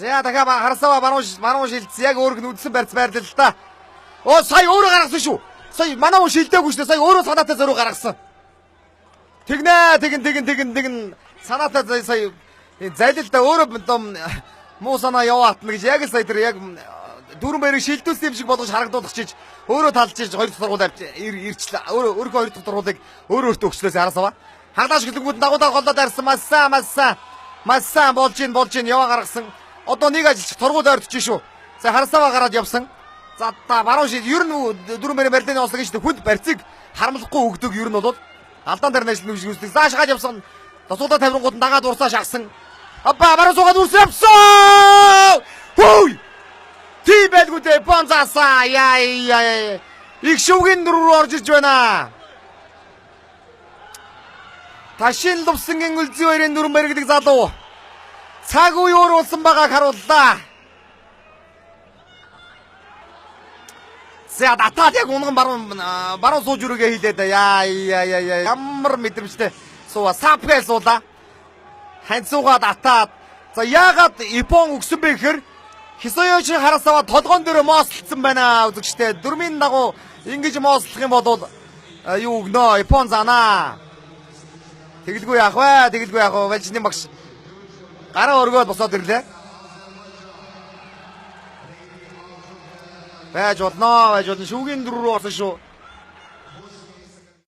За дахиад харсаа мануу шилдс яг өөрөг нь үдсэн барьц байрлал л та. Оо сая өөрөө гаргасан шүү. Сая мануу шилдээгүй шүү. Сая өөрөө санаатай зориуг гаргасан. Тэгнэ тэгэн санаатай сая залилда өөрөө муу санаа яваатна гэж яг л сая тэр яг дөрвөн баярыг шилдүүлсэн юм шиг болгож харагдуулах чиж өөрөө талж иж хоёр дахь сургууль авч ирчлээ. Өөрөө хоёр дахь сургуулийг өөртөө өгчлөөс харасаа. Хаглааш гэлэнгүүд дагуудаа голдоод арсан массан болж ин яваа гаргасан. Одоо нэг ажилч сургууль ойртож шүү. За харасаа гараад явсан. За та баруун шил ер нь дөрвөн баярын барилдааны ослог шүү. Хүнд барьцыг харамлахгүй өгдөг ер нь бол алдаан дээр нэшлэн үсдэг. За шахаад явсан. Тосуудаа тавирангууд нь дагаад урсаа шахсан. Апа баруун суугаад үрсэн явсан. Хөөй! Тий байлгүй дээ бонзаасаа. Яа. Их шүүгийн дөрөв орж ирж байна. Ташин лувсангийн үлзий хоёрын дөрвөн баяр гэдэг залуу. Цаг үе өөрүүлсэн байгааг харууллаа. За татаад яг унган баруун сууж өрөөгөө хийлээд яа. Ямар мэдрэмжтэй сууа сапгээ суулаа. Ханцуугаа татаад. За яагаад Япон өгсөн бэ гэхээр Хисоёши харасава толгоон дээр моослцсан байна үзэгчтэй. Дөрмийн дагуу ингэж моослох юм бол юу өгнө Япон занаа. Тэгэлгүй яах вэ? Валжны багш гараа өргөөд босоод ирлээ. Байж болно. Шүүгийн дөрөв рүү орсон шүү.